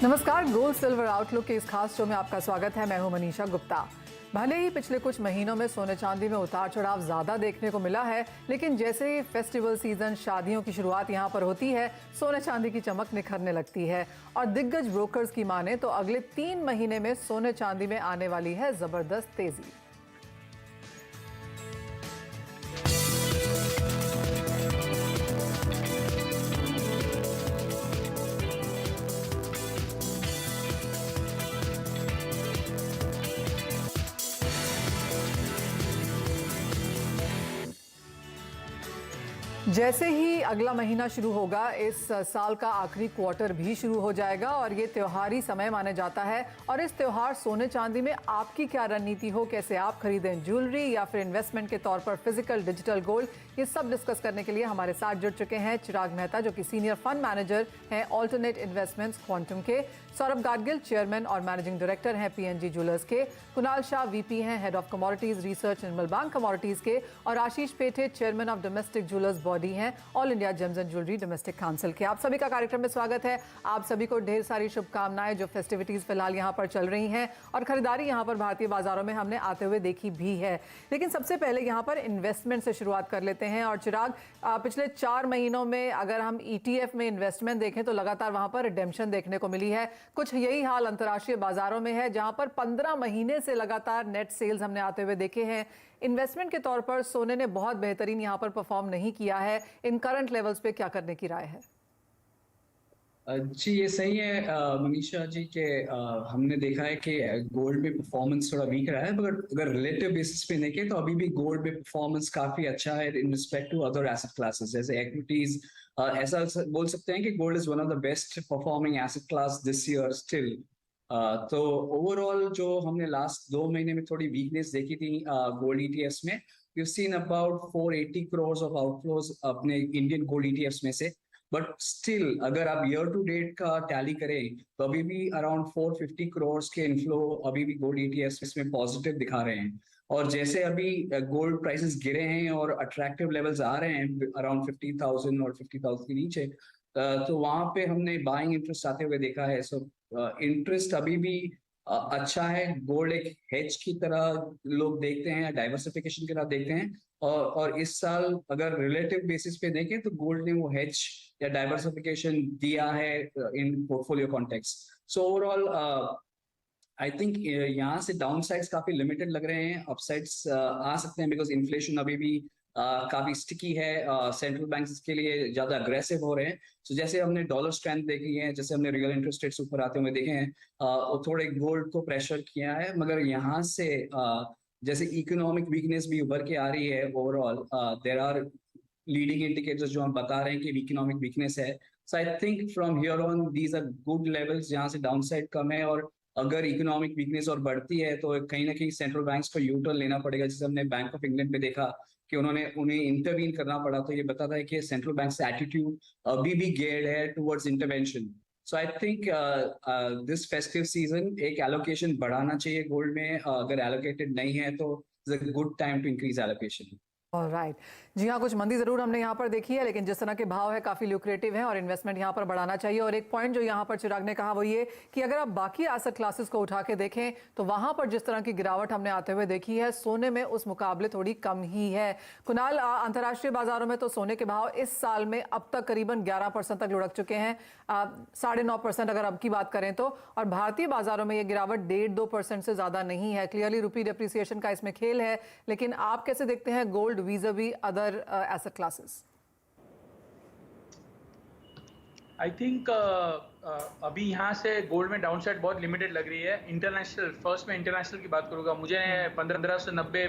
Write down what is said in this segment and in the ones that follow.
नमस्कार, gold silver outlook के इस खास शो में आपका स्वागत है। मैं हूं मनीषा गुप्ता। भले ही पिछले कुछ महीनों में सोने चांदी में उतार चढ़ाव ज्यादा देखने को मिला है, लेकिन जैसे ही फेस्टिवल सीजन, शादियों की शुरुआत यहां पर होती है, सोने चांदी की चमक निखरने लगती है। और दिग्गज ब्रोकर्स की माने तो अगले 3 महीने में सोने चांदी में आने वाली है जबरदस्त तेजी। जैसे ही अगला महीना शुरू होगा, इस साल का आखिरी क्वार्टर भी शुरू हो जाएगा और ये त्योहारी समय माने जाता है। और इस त्योहार सोने चांदी में आपकी क्या रणनीति हो, कैसे आप खरीदें ज्वेलरी या फिर इन्वेस्टमेंट के तौर पर फिजिकल, डिजिटल गोल्ड, ये सब डिस्कस करने के लिए हमारे साथ जुड़ चुके हैं चिराग मेहता, जो कि सीनियर फंड मैनेजर हैं ऑल्टरनेट इन्वेस्टमेंट्स क्वांटम के, सौरभ गाडगिल, चेयरमैन और मैनेजिंग डायरेक्टर हैं पीएनजी ज्वेलर्स के, कुणाल शाह वीपी हैं head of commodities research Nirmal Bang commodities के, और Ashish Pethe chairman of domestic jewellers body हैं All India Gems and Jewellery Domestic Council के। आप सभी का कार्यक्रम में स्वागत है। आप सभी को ढेर सारी शुभकामनाएं, जो फेस्टिविटीज फिलहाल यहाँ पर चल रही हैं और खरीदारी यहाँ पर भारतीय बाजारों में हमने आते हुए देखी भी है। लेकिन सबसे पहले यहाँ पर इन्वेस्टमेंट से शुरुआत कर लेते हैं। और चिराग, पिछले 4 महीनों में अगर हम ईटीएफ में इन्वेस्टमेंट देखें तो लगातार वहां पर रिडेम्पशन देखने को मिली है। कुछ यही हाल अंतर्राष्ट्रीय बाजारों में है, जहां पर 15 महीने से लगातार नेट सेल्स हमने आते हुए देखे हैं। इन्वेस्टमेंट के तौर पर सोने ने बहुत बेहतरीन यहां पर परफॉर्म नहीं किया है। इन करंट लेवल्स पे क्या करने की राय है? जी, ये सही है मनीषा जी के हमने देखा है कि गोल्ड में परफॉर्मेंस थोड़ा वीक रहा है, मगर अगर रिलेटिव बेसिस पे देखें तो अभी भी गोल्ड में परफॉर्मेंस काफी अच्छा है in respect to other asset classes जैसे एक्विटीज। ऐसा बोल सकते हैं कि gold is one of the best performing asset class this year still. तो ओवरऑल जो हमने लास्ट 2 महीने में थोड़ी वीकनेस देखी थी गोल्ड ईटीएफ्स में, we have seen about 480 crore of outflows अपने इंडियन गोल्ड ईटीएफ्स में से। बट स्टिल अगर आप ईयर टू डेट का टैली करें तो अभी भी अराउंड 450 करोड़ के इनफ्लो अभी भी गोल्ड ईटीएफ्स में पॉजिटिव दिखा रहे हैं। और जैसे अभी गोल्ड प्राइसेस गिरे हैं और अट्रैक्टिव लेवल्स आ रहे हैं अराउंड 50,000 और 50,000 के नीचे, तो वहां पे हमने बाइंग इंटरेस्ट आते हुए देखा है। सो इंटरेस्ट अभी भी अच्छा है। गोल्ड एक हेज की तरह लोग देखते हैं, डाइवर्सिफिकेशन की तरह देखते हैं। और इस साल अगर रिलेटिव बेसिस पे देखें तो गोल्ड ने वो हेज या डाइवर्सिफिकेशन दिया है इन portfolio context. So overall I think यहाँ से डाउन साइड्स काफी लिमिटेड लग रहे हैं, अपसाइड्स आ सकते हैं बिकॉज इन्फ्लेशन अभी भी काफी स्टिकी है। सेंट्रल बैंक इसके लिए ज्यादा अग्रेसिव हो रहे हैं। सो जैसे हमने डॉलर स्ट्रेंथ देखी है, जैसे हमने रियल इंटरेस्ट रेट्स ऊपर आते हुए देखे हैं, वो थोड़े गोल्ड को प्रेशर किया है। मगर यहाँ से जैसे इकोनॉमिक वीकनेस भी उभर के आ रही है, overall there are leading indicators जो हम बता रहे हैं कि इकोनॉमिक वीकनेस है। So I think from here on these are good levels जहाँ से डाउन साइड कम है। और अगर इकोनॉमिक वीकनेस और बढ़ती है तो कहीं ना कहीं सेंट्रल बैंक्स को यू टर्न लेना पड़ेगा, जैसे हमने बैंक ऑफ इंग्लैंड में देखा कि उन्हें इंटरवीन करना पड़ा। तो ये बताता है कि सेंट्रल बैंक से एटीट्यूड अभी भी गेयर्ड है towards intervention. So I think this festive season एक एलोकेशन बढ़ाना चाहिए गोल्ड में। अगर एलोकेटेड नहीं है तो it's a good time to increase allocation. Right, जी हाँ, कुछ मंदी जरूर हमने यहाँ पर देखी है, लेकिन जिस तरह के भाव है काफी ल्यूक्रेटिव है और इन्वेस्टमेंट यहाँ पर बढ़ाना चाहिए। और एक पॉइंट जो यहाँ पर चिराग ने कहा वो ये कि अगर आप बाकी एसेट क्लासेस को उठा के देखें तो वहां पर जिस तरह की गिरावट हमने आते हुए देखी है, सोने में उस मुकाबले थोड़ी कम ही है। कुणाल, अंतर्राष्ट्रीय बाजारों में तो सोने के भाव इस साल में अब तक करीबन 11% तक लुढ़क चुके हैं, 9.5% अगर अब की बात करें तो। और भारतीय बाजारों में ये गिरावट 1.5-2% से ज्यादा नहीं है। क्लियरली रुपी डेप्रिसिएशन का इसमें खेल है, लेकिन आप कैसे देखते हैं gold vis-a-vis other asset classes? I think अभी यहाँ से गोल्ड में डाउन साइड बहुत लिमिटेड लग रही है। इंटरनेशनल की बात करूंगा, मुझे 1590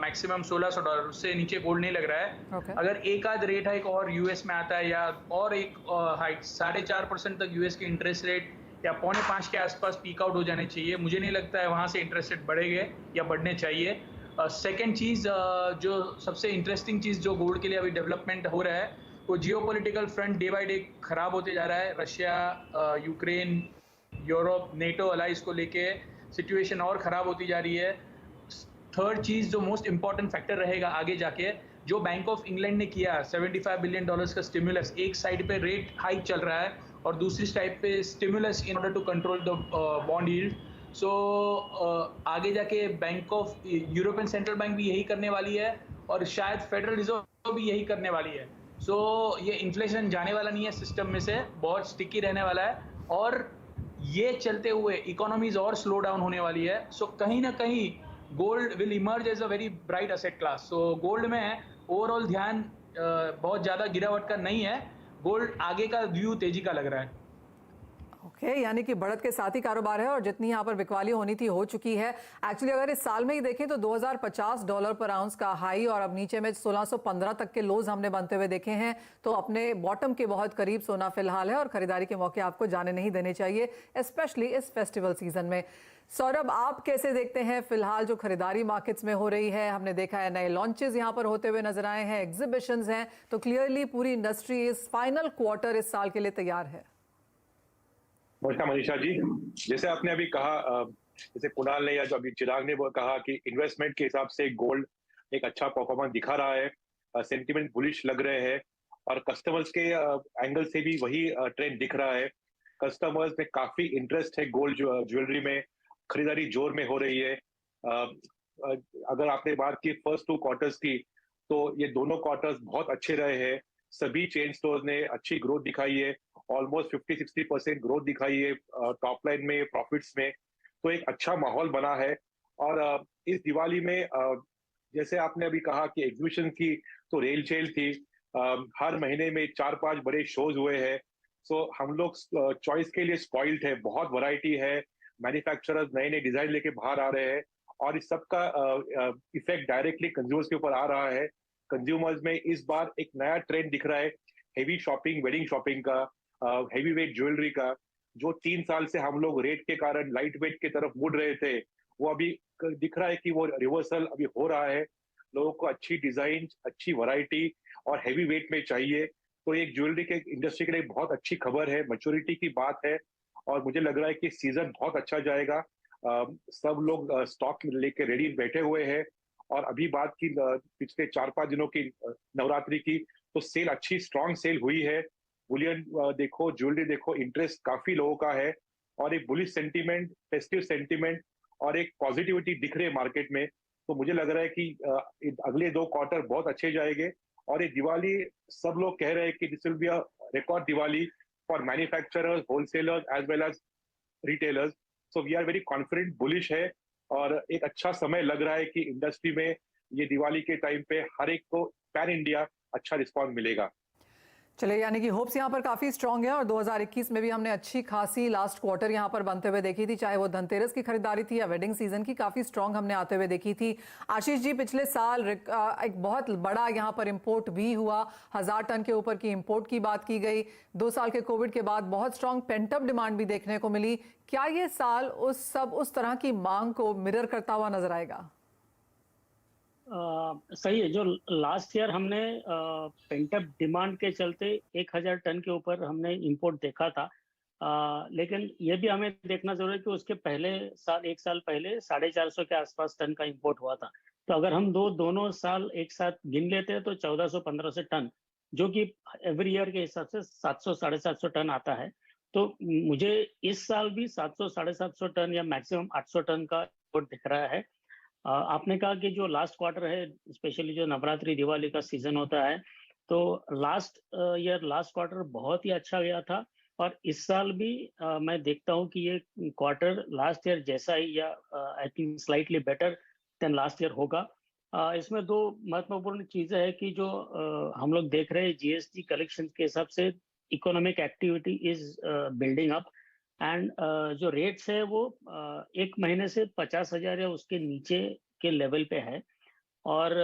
मैक्सिमम $1600 उससे नीचे गोल्ड नहीं लग रहा है। Okay. अगर एक आध रेट हाइक और यूएस में आता है या और एक हाइक 4.5% तक यूएस के इंटरेस्ट रेट या 4.5 के आसपास पीक आउट हो जाने चाहिए। मुझे नहीं लगता है वहाँ से इंटरेस्ट रेट बढ़ेंगे या बढ़ने चाहिए। सेकेंड चीज़, जो सबसे इंटरेस्टिंग चीज़ जो गोल्ड के लिए अभी डेवलपमेंट हो रहा है, वो geopolitical front day by day खराब होते जा रहा है। Russia, Ukraine, Europe, NATO alliance को लेके सिचुएशन और ख़राब होती जा रही है। थर्ड चीज़ जो मोस्ट इम्पॉर्टेंट फैक्टर रहेगा आगे जाके, जो बैंक ऑफ इंग्लैंड ने किया $75 बिलियन का स्टिमुलस, एक साइड पे रेट हाइक चल रहा है और दूसरी साइड पे stimulus in order to control the bond yield. So आगे जाके bank of European central bank भी यही करने वाली है और शायद फेडरल रिजर्व भी यही करने वाली है। सो ये इन्फ्लेशन जाने वाला नहीं है सिस्टम में से, बहुत स्टिकी रहने वाला है और ये चलते हुए इकोनॉमीज और स्लो डाउन होने वाली है। सो कहीं ना कहीं gold will emerge as a very bright asset class. So gold में ओवरऑल ध्यान बहुत ज़्यादा गिरावट का नहीं है, गोल्ड आगे का व्यू तेजी का लग रहा है। ओके, यानी कि बढ़त के साथ ही कारोबार है और जितनी यहाँ पर बिकवाली होनी थी हो चुकी है। एक्चुअली अगर इस साल में ही देखें तो $2050 पर आउंस का हाई और अब नीचे में 1615 तक के लोज हमने बनते हुए देखे हैं। तो अपने बॉटम के बहुत करीब सोना फिलहाल है और खरीदारी के मौके आपको जाने नहीं देने चाहिए, स्पेशली इस फेस्टिवल सीजन में। सौरभ, आप कैसे देखते हैं फिलहाल जो खरीदारी मार्केट्स में हो रही है? हमने देखा है नए लॉन्चेस यहाँ पर होते हुए नजर आए हैं, एग्जीबिशंस हैं, तो क्लियरली पूरी इंडस्ट्री इस फाइनल क्वार्टर इस साल के लिए तैयार है। नमस्कार मनीषा जी, जैसे आपने अभी कहा, जैसे कुणाल ने या जो अभी चिराग ने वो कहा कि इन्वेस्टमेंट के हिसाब से गोल्ड एक अच्छा परफॉर्मेंस दिखा रहा है, सेंटिमेंट बुलिश लग रहे हैं और कस्टमर्स के एंगल से भी वही ट्रेंड दिख रहा है। कस्टमर्स में काफी इंटरेस्ट है गोल्ड ज्वेलरी में, खरीदारी जोर में हो रही है। अगर आपने बात की फर्स्ट 2 क्वार्टर्स की, तो ये दोनों क्वार्टर्स बहुत अच्छे रहे हैं। सभी चेन स्टोर्स ने अच्छी ग्रोथ दिखाई है, ऑलमोस्ट 50-60% ग्रोथ दिखाई है टॉप लाइन में, प्रॉफिट्स में। तो एक अच्छा माहौल बना है। और इस दिवाली में जैसे आपने अभी कहा कि एग्जीबिशन की तो रेल चेल थी, हर महीने में 4-5 बड़े शोज हुए हैं। सो हम लोग चॉइस के लिए स्पॉइल्ड है, बहुत वैरायटी है, मैन्युफैक्चरर्स नए नए डिजाइन लेके बाहर आ रहे हैं और इस सब का इफेक्ट डायरेक्टली कंज्यूमर्स के ऊपर आ रहा है। कंज्यूमर्स में इस बार एक नया ट्रेंड दिख रहा है, हेवी शॉपिंग, वेडिंग शॉपिंग का, हेवी वेट ज्वेलरी का। जो 3 साल से हम लोग रेट के कारण लाइट वेट की तरफ मुड़ रहे थे, वो अभी दिख रहा है कि वो रिवर्सल अभी हो रहा है। लोगों को अच्छी डिजाइन, अच्छी वैरायटी और हेवी वेट में चाहिए। तो एक ज्वेलरी के इंडस्ट्री के लिए बहुत अच्छी खबर है, मैच्योरिटी की बात है और मुझे लग रहा है कि सीजन बहुत अच्छा जाएगा। सब लोग स्टॉक लेके रेडी बैठे हुए हैं और अभी बात की पिछले 4-5 दिनों की नवरात्रि की, तो सेल अच्छी स्ट्रॉन्ग सेल हुई है। बुलियन देखो, ज्वेलरी देखो, इंटरेस्ट काफी लोगों का है और एक बुलिश सेंटीमेंट, फेस्टिव सेंटीमेंट और एक पॉजिटिविटी दिख रही है मार्केट में। तो मुझे लग रहा है कि अगले 2 क्वार्टर बहुत अच्छे जाएंगे और ये दिवाली सब लोग कह रहे हैं कि this will be a record Diwali for manufacturers, wholesalers as well as retailers. So we are very confident, bullish है और एक अच्छा समय लग रहा है कि इंडस्ट्री में ये दिवाली के टाइम पे हर एक को पैन इंडिया अच्छा रिस्पॉन्स मिलेगा। चलिए, यानी कि होप्स यहाँ पर काफ़ी स्ट्रांग है और 2021 में भी हमने अच्छी खासी लास्ट क्वार्टर यहाँ पर बनते हुए देखी थी, चाहे वो धनतेरस की खरीदारी थी या वेडिंग सीजन की, काफ़ी स्ट्रांग हमने आते हुए देखी थी। आशीष जी, पिछले साल एक बहुत बड़ा यहाँ पर इंपोर्ट भी हुआ, 1000 टन के ऊपर की इंपोर्ट की बात की गई। 2 साल के कोविड के बाद बहुत स्ट्रांग पेंटअप डिमांड भी देखने को मिली। क्या ये साल उस तरह की मांग को मिरर करता हुआ नजर आएगा? सही है। जो लास्ट ईयर हमने पेंटअप डिमांड के चलते 1000 टन के ऊपर हमने इंपोर्ट देखा था, लेकिन ये भी हमें देखना जरूरी है कि उसके पहले साल, 1 साल पहले 450 के आसपास टन का इंपोर्ट हुआ था। तो अगर हम दोनों साल एक साथ गिन लेते हैं तो 1400-1500 टन, जो कि एवरी ईयर के हिसाब से 700-750 टन आता है। तो मुझे इस साल भी 700-750 टन या मैक्सिमम 800 टन का इंपोर्ट दिख रहा है। आपने कहा कि जो लास्ट क्वार्टर है, स्पेशली जो नवरात्रि दिवाली का सीजन होता है, तो लास्ट क्वार्टर बहुत ही अच्छा गया था और इस साल भी मैं देखता हूं कि ये क्वार्टर लास्ट ईयर जैसा ही या I think slightly better than last year होगा। इसमें 2 महत्वपूर्ण चीजें हैं कि जो हम लोग देख रहे हैं जीएसटी कलेक्शन के हिसाब से economic activity is building up and जो रेट्स है वो 1 महीने से 50,000 या उसके नीचे के लेवल पे है और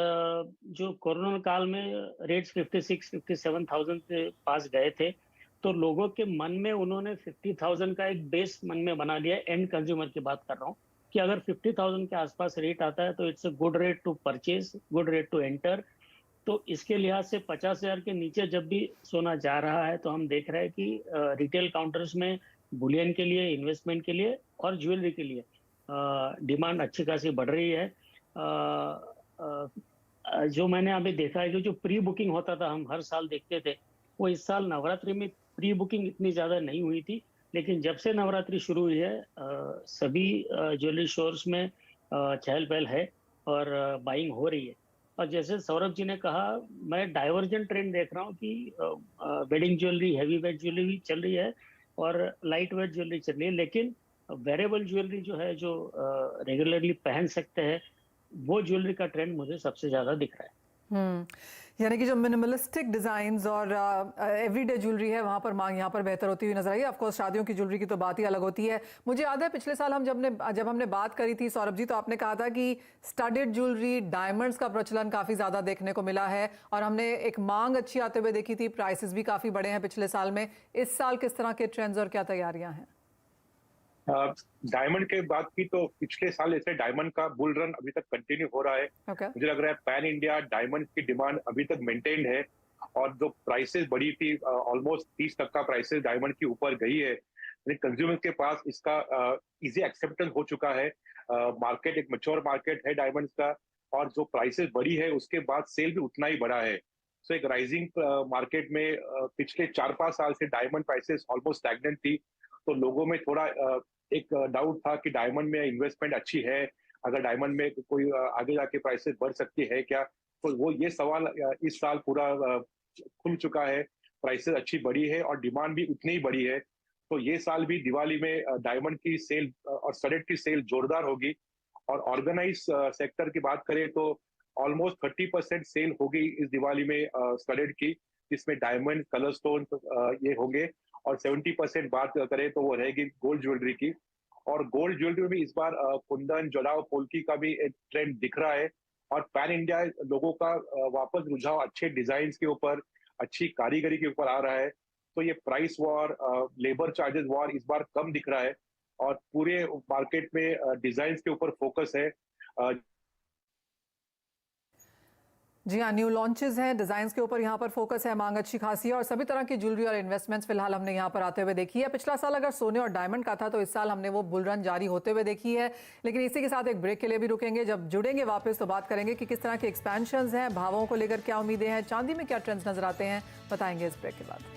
जो कोरोना काल में रेट्स 56-57,000 के पास गए थे, तो लोगों के मन में उन्होंने 50,000 का एक बेस मन में बना लिया। एंड कंज्यूमर की बात कर रहा हूँ कि अगर 50,000 के आसपास रेट आता है तो it's a good rate to purchase, good rate to enter. तो इसके लिहाज से 50,000 के नीचे जब भी सोना जा रहा है तो हम देख रहे हैं कि रिटेल काउंटर्स में बुलियन के लिए, इन्वेस्टमेंट के लिए और ज्वेलरी के लिए डिमांड अच्छी खासी बढ़ रही है। जो मैंने अभी देखा है कि जो प्री बुकिंग होता था, हम हर साल देखते थे, वो इस साल नवरात्रि में प्री बुकिंग इतनी ज्यादा नहीं हुई थी। लेकिन जब से नवरात्रि शुरू हुई है, सभी ज्वेलरी स्टोर्स में चहल पहल है और बाइंग हो रही है। और जैसे सौरभ जी ने कहा, मैं डाइवर्जेंट ट्रेंड देख रहा हूँ कि wedding jewellery, heavy weight jewellery भी चल रही है और लाइट वेट ज्वेलरी चल रही है, लेकिन वेरेबल ज्वेलरी जो है, जो रेगुलरली पहन सकते हैं, वो ज्वेलरी का ट्रेंड मुझे सबसे ज्यादा दिख रहा है। यानी कि जो मिनिमलिस्टिक डिजाइन्स और एवरीडे ज्वेलरी है, वहाँ पर मांग यहाँ पर बेहतर होती हुई नजर आई है। ऑफ कोर्स शादियों की ज्वेलरी की तो बात ही अलग होती है। मुझे याद है पिछले साल हम जब हमने बात करी थी सौरभ जी, तो आपने कहा था कि स्टडेड ज्वेलरी, डायमंड्स का प्रचलन काफ़ी ज़्यादा देखने को मिला है और हमने एक मांग अच्छी आते हुए देखी थी। प्राइसेस भी काफ़ी बढ़े हैं पिछले साल में। इस साल किस तरह के ट्रेंड्स और क्या तैयारियाँ हैं? डायमंड के बात की तो पिछले साल ऐसे डायमंड का बुल रन अभी तक कंटिन्यू हो रहा है। मुझे लग रहा है पैन इंडिया डायमंड की डिमांड अभी तक मेंटेन्ड है और जो प्राइसेस बढ़ी थी, ऑलमोस्ट 30% का प्राइसेस डायमंड की ऊपर गई है। कंज्यूमर के पास इसका इजी एक्सेप्टेंस हो चुका है। मार्केट एक मैच्योर मार्केट है डायमंड का, और जो प्राइसेस बढ़ी है उसके बाद सेल भी उतना ही बढ़ा है। सो एक राइजिंग मार्केट में पिछले 4-5 साल से डायमंड प्राइसेस ऑलमोस्ट स्टैग्नेंट थी। तो लोगों में थोड़ा एक डाउट था कि डायमंड में इन्वेस्टमेंट अच्छी है, अगर डायमंड में कोई आगे जाके प्राइसेस बढ़ सकती है क्या, तो वो ये सवाल इस साल पूरा खुल चुका है। प्राइसेस अच्छी बढ़ी है और डिमांड भी उतनी ही बढ़ी है। तो ये साल भी दिवाली में डायमंड की सेल और स्टडेड की सेल जोरदार होगी। और ऑर्गेनाइज सेक्टर की बात करें तो ऑलमोस्ट 30% सेल होगी इस दिवाली में स्टडेड की, जिसमें डायमंड, कलर स्टोन ये होंगे। और 70% बात करें तो वो रहेगी गोल्ड ज्वेलरी की। और गोल्ड ज्वेलरी में भी इस बार कुंदन, जड़ाव, पोल्की का भी एक ट्रेंड दिख रहा है। और पैन इंडिया लोगों का वापस रुझाव अच्छे डिजाइन के ऊपर, अच्छी कारीगरी के ऊपर आ रहा है। तो ये price war, labour charges war इस बार कम दिख रहा है और पूरे मार्केट में डिजाइन के ऊपर फोकस है। जी हाँ, न्यू लॉन्चेस हैं, डिजाइन्स के ऊपर यहाँ पर फोकस है, मांग अच्छी खासी है और सभी तरह की ज्वेलरी और इन्वेस्टमेंट्स फिलहाल हमने यहाँ पर आते हुए देखी है। पिछला साल अगर सोने और डायमंड का था तो इस साल हमने वो बुल रन जारी होते हुए देखी है। लेकिन इसी के साथ एक ब्रेक के लिए भी रुकेंगे। जब जुड़ेंगे वापस तो बात करेंगे कि किस तरह के एक्सपेंशंस हैं, भावों को लेकर क्या उम्मीदें हैं, चांदी में क्या ट्रेंड्स नजर आते हैं, बताएंगे इस ब्रेक के बाद।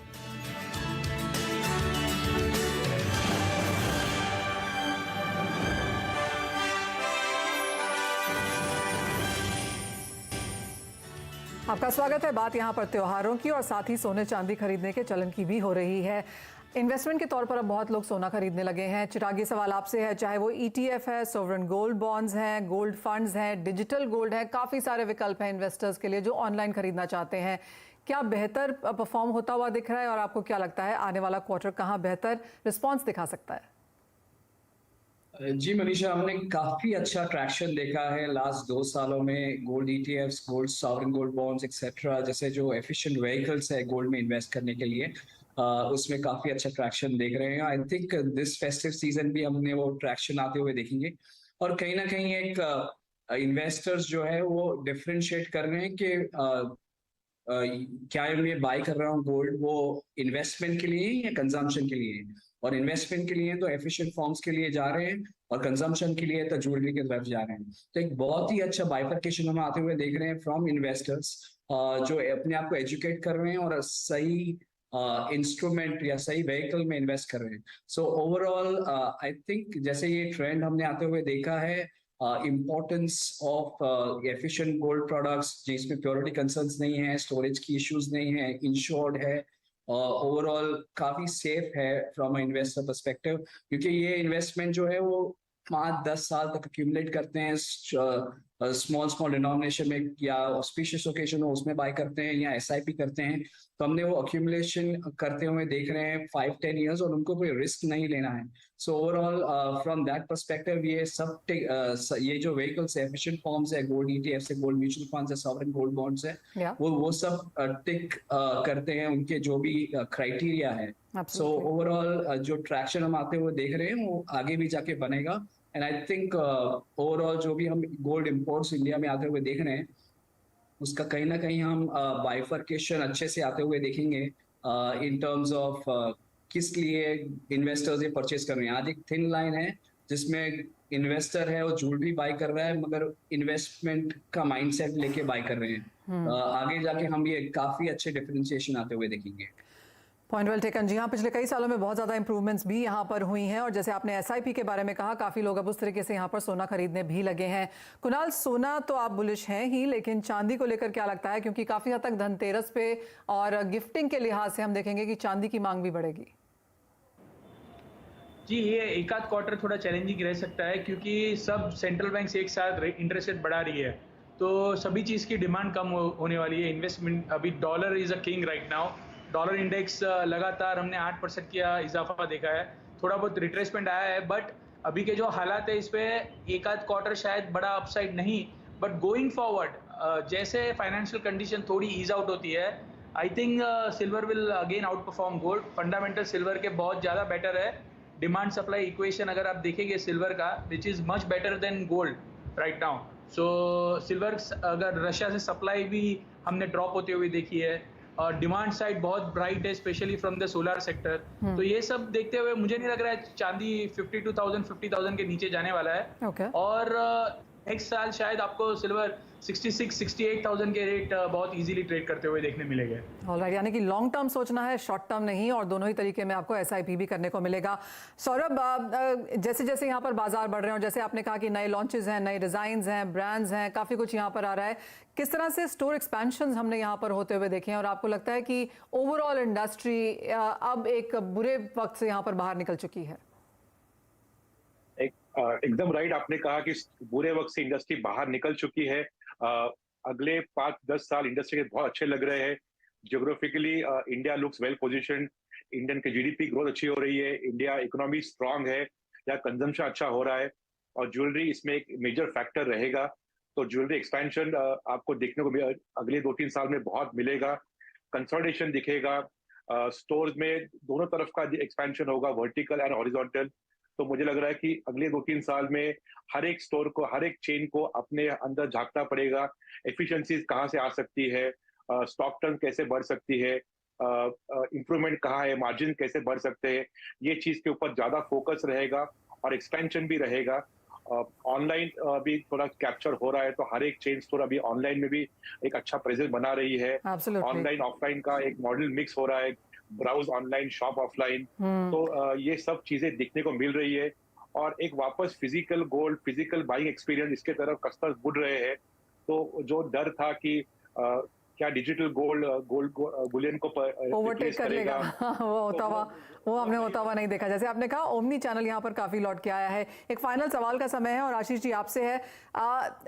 आपका स्वागत है। बात यहाँ पर त्योहारों की और साथ ही सोने चांदी खरीदने के चलन की भी हो रही है। इन्वेस्टमेंट के तौर पर अब बहुत लोग सोना खरीदने लगे हैं। चिरागी सवाल आपसे है, चाहे वो ETF है, सोवरेन गोल्ड बॉन्ड्स हैं, गोल्ड फंड्स हैं, डिजिटल गोल्ड है, काफ़ी सारे विकल्प हैं इन्वेस्टर्स के लिए जो ऑनलाइन खरीदना चाहते हैं। क्या बेहतर परफॉर्म होता हुआ दिख रहा है और आपको क्या लगता है आने वाला क्वार्टर कहाँ बेहतर रिस्पॉन्स दिखा सकता है? जी मनीषा, हमने काफी अच्छा ट्रैक्शन देखा है लास्ट 2 सालों में। Gold ETFs, gold sovereign gold bonds etcetera जैसे जो एफिशिएंट व्हीकल्स है गोल्ड में इन्वेस्ट करने के लिए, उसमें काफी अच्छा ट्रैक्शन देख रहे हैं। आई थिंक दिस फेस्टिव सीजन भी हमने वो ट्रैक्शन आते हुए देखेंगे। और कहीं ना कहीं एक इन्वेस्टर्स जो है वो डिफरेंशिएट कर रहे हैं कि क्या मैं बाय कर रहा हूँ गोल्ड, वो इन्वेस्टमेंट के लिए या कंजम्पशन के लिए। और इन्वेस्टमेंट के लिए तो एफिशिएंट फॉर्म्स के लिए जा रहे हैं और कंजम्पशन के लिए तो ज्वेलरी की तरफ जा रहे हैं। तो एक बहुत ही अच्छा बाइफर्केशन हम आते हुए देख रहे हैं फ्रॉम इन्वेस्टर्स जो अपने आप को एजुकेट कर रहे हैं और सही इंस्ट्रूमेंट या सही व्हीकल में इन्वेस्ट कर रहे हैं। सो ओवरऑल आई थिंक जैसे ये ट्रेंड हमने आते हुए देखा है, importance of efficient gold products जिसमें प्योरिटी कंसर्न्स नहीं है, स्टोरेज की इश्यूज नहीं है, इंश्योर्ड है, ओवरऑल काफी सेफ है फ्रॉम अ इन्वेस्टर पर्सपेक्टिव। क्योंकि ये इन्वेस्टमेंट जो है वो 5-10 साल तक अक्यूमुलेट करते हैं, स्मॉल डिनोमिनेशन में या ऑस्पिशियस ओकेजन हो उसमें बाय करते हैं या SIP करते हैं। तो हमने वो अक्यूमुलेशन करते हुए देख रहे हैं 5-10 ईयर्स और उनको कोई रिस्क नहीं लेना है। So overall from that perspective ये सब ये जो व्हीकल्स एफिशिएंट फॉर्म्स है, गोल्ड ETF है, गोल्ड म्यूचुअल फंड्स है, सॉवरेन गोल्ड बॉन्ड्स है, वो सब टिक करते हैं उनके जो भी क्राइटेरिया है। सो ओवरऑल जो ट्रैक्शन हम आते हुए देख रहे हैं वो आगे भी जाके बनेगा। एंड आई थिंक ओवरऑल जो भी हम गोल्ड इंपोर्ट्स इंडिया में आते हुए देख रहे हैं उसका कहीं ना कहीं हम बाइफर्केशन अच्छे से आते हुए देखेंगे इन टर्म्स ऑफ किस लिए इन्वेस्टर्स ये परचेज कर रहे हैं। आज एक थिन लाइन है जिसमें इन्वेस्टर है और ज्वेलरी बाय कर रहा है मगर इन्वेस्टमेंट का माइंडसेट लेके बाय कर रहे हैं। आगे जाके हम ये काफी अच्छे डिफरेंशिएशन आते हुए देखेंगे। पॉइंट वेल टेकन जी हाँ, पिछले कई सालों में बहुत ज़्यादा इंप्रूवमेंट्स भी यहाँ पर हुई हैं और जैसे आपने एसआईपी के बारे में कहा, काफ़ी लोग अब उस तरीके से यहाँ पर सोना खरीदने भी लगे हैं। कुणाल, सोना तो आप बुलिश हैं ही, लेकिन चांदी को लेकर क्या लगता है? क्योंकि काफ़ी हद तक धनतेरस पे और गिफ्टिंग के लिहाज से हम देखेंगे कि चांदी की मांग भी बढ़ेगी। जी, ये एक आध क्वार्टर थोड़ा चैलेंजिंग रह सकता है क्योंकि सब सेंट्रल बैंक्स एक साथ इंटरेस्ट रेट बढ़ा रही है, तो सभी चीज़ की डिमांड कम होने वाली है। इन्वेस्टमेंट, अभी dollar is a king right now. Dollar index लगातार हमने 8% का इजाफा देखा है, थोड़ा बहुत रिट्रेसमेंट आया है, बट अभी के जो हालात है इस पे एक आध क्वार्टर शायद बड़ा अपसाइड नहीं, बट गोइंग फॉरवर्ड जैसे फाइनेंशियल कंडीशन थोड़ी ईज आउट होती है, I think silver will again out perform gold. Fundamental silver के बहुत ज़्यादा बेटर है। डिमांड सप्लाई इक्वेशन अगर आप देखेंगे सिल्वर का, which is much better than gold right now. So silver अगर रशिया से सप्लाई भी हमने ड्रॉप होते हुए देखी है और डिमांड साइड बहुत ब्राइट है, specially from the solar sector. तो ये सब देखते हुए मुझे नहीं लग रहा है चांदी 52,000 50,000 के नीचे जाने वाला है। और नेक्स्ट साल शायद आपको सिल्वर 66-68,000 के रेट बहुत इजीली ट्रेड करते हुए देखने मिलेंगे। ऑलराइट, यानी कि लॉन्ग टर्म सोचना है, शॉर्ट टर्म नहीं, और दोनों ही तरीके में आपको एसआईपी भी करने को मिलेगा। सौरभ, जैसे जैसे यहाँ पर बाजार बढ़ रहे हैं और जैसे आपने कहा कि नए लॉन्चेस हैं, नए डिज़ाइंस हैं, ब्रांड्स हैं, काफ़ी कुछ यहाँ पर आ रहा है, किस तरह से स्टोर एक्सपेंशन हमने यहाँ पर होते हुए देखे हैं और आपको लगता है कि ओवरऑल इंडस्ट्री अब एक बुरे वक्त से यहाँ पर बाहर निकल चुकी है? एकदम राइट, आपने कहा कि बुरे वक्त से इंडस्ट्री बाहर निकल चुकी है। अगले 5-10 साल इंडस्ट्री के बहुत अच्छे लग रहे हैं। Geographically India looks well position, Indian के जीडीपी ग्रोथ अच्छी हो रही है, इंडिया इकोनॉमी स्ट्रांग है, या कंजम्पशन अच्छा हो रहा है, और ज्वेलरी इसमें एक मेजर फैक्टर रहेगा। तो ज्वेलरी एक्सपेंशन आपको देखने को अगले 2-3 साल में बहुत मिलेगा। कंसोलिडेशन दिखेगा, स्टोर्स में दोनों तरफ का एक्सपेंशन होगा, वर्टिकल एंड हॉरिजॉन्टल। तो मुझे लग रहा है कि अगले 2-3 साल में हर एक स्टोर को, हर एक चेन को अपने अंदर झांकना पड़ेगा। एफिशिएंसीज कहाँ से आ सकती है, स्टॉक टर्न कैसे बढ़ सकती है, इंप्रूवमेंट कहाँ है, मार्जिन कैसे बढ़ सकते हैं, ये चीज के ऊपर ज्यादा फोकस रहेगा और एक्सपेंशन भी रहेगा। ऑनलाइन भी थोड़ा कैप्चर हो रहा है, तो हर एक चेन स्टोर अभी ऑनलाइन में भी एक अच्छा प्रेजेंस बना रही है। ऑनलाइन ऑफलाइन का एक मॉडल मिक्स हो रहा है, ब्राउज ऑनलाइन शॉप ऑफलाइन। तो ये सब चीजें दिखने को मिल रही है और एक वापस physical gold, physical buying experience, इसके तरफ कस्टमर्स बढ़ रहे हैं। तो जो डर था कि क्या डिजिटल गोल्ड बुलियन को ओवरटेक कर लेगा, वो होता हुआ, वो हमने होता हुआ नहीं देखा। जैसे आपने कहा, ओमनी चैनल यहाँ पर काफ़ी लौट के आया है। एक फाइनल सवाल का समय है और आशीष जी आपसे है।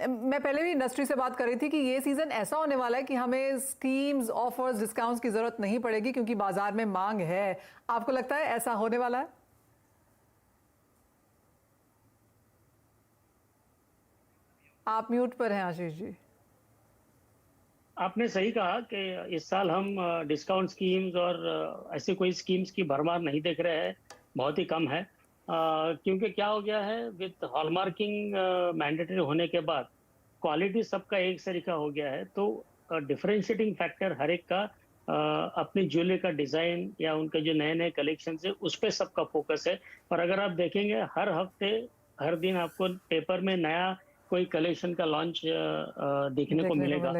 मैं पहले भी इंडस्ट्री से बात कर रही थी कि ये सीज़न ऐसा होने वाला है कि हमें स्कीम्स, ऑफर्स, डिस्काउंट्स की ज़रूरत नहीं पड़ेगी क्योंकि बाजार में मांग है। आपको लगता है ऐसा होने वाला है? आप म्यूट पर हैं आशीष जी। आपने सही कहा कि इस साल हम डिस्काउंट स्कीम्स और ऐसे कोई स्कीम्स की भरमार नहीं देख रहे हैं, बहुत ही कम है। क्योंकि क्या हो गया है, विद हॉलमार्किंग मैंडेटरी होने के बाद क्वालिटी सबका एक तरीका हो गया है, तो डिफरेंशिएटिंग फैक्टर हर एक का अपनी ज्वेलरी का डिज़ाइन या उनके जो नए नए कलेक्शन है उस पर सबका फोकस है। और अगर आप देखेंगे हर हफ्ते हर दिन आपको पेपर में नया कोई कलेक्शन का लॉन्च देखने को मिलेगा।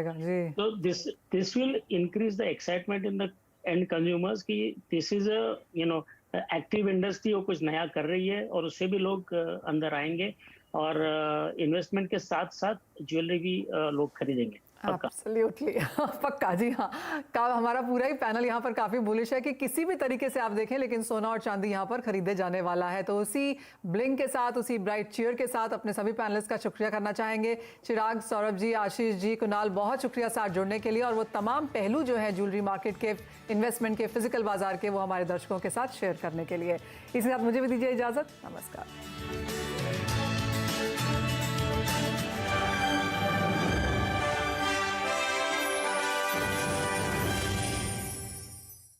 तो this will increase the excitement in the end consumers कि this is a active industry, वो कुछ नया कर रही है और उससे भी लोग अंदर आएंगे और इन्वेस्टमेंट के साथ साथ ज्वेलरी भी लोग खरीदेंगे। एब्सोल्युटली, पक्का जी हाँ। हमारा पूरा ही पैनल यहाँ पर काफ़ी बुलिश है कि किसी भी तरीके से आप देखें लेकिन सोना और चांदी यहाँ पर खरीदे जाने वाला है। तो उसी ब्लिंक के साथ, उसी ब्राइट चीयर के साथ अपने सभी पैनलिस्ट का शुक्रिया करना चाहेंगे। चिराग, सौरभ जी, आशीष जी, कुणाल, बहुत शुक्रिया साथ जुड़ने के लिए और वो तमाम पहलू जो है ज्वेलरी मार्केट के, इन्वेस्टमेंट के, फिजिकल बाजार के, वो हमारे दर्शकों के साथ शेयर करने के लिए। इसी साथ मुझे भी दीजिए इजाज़त। नमस्कार।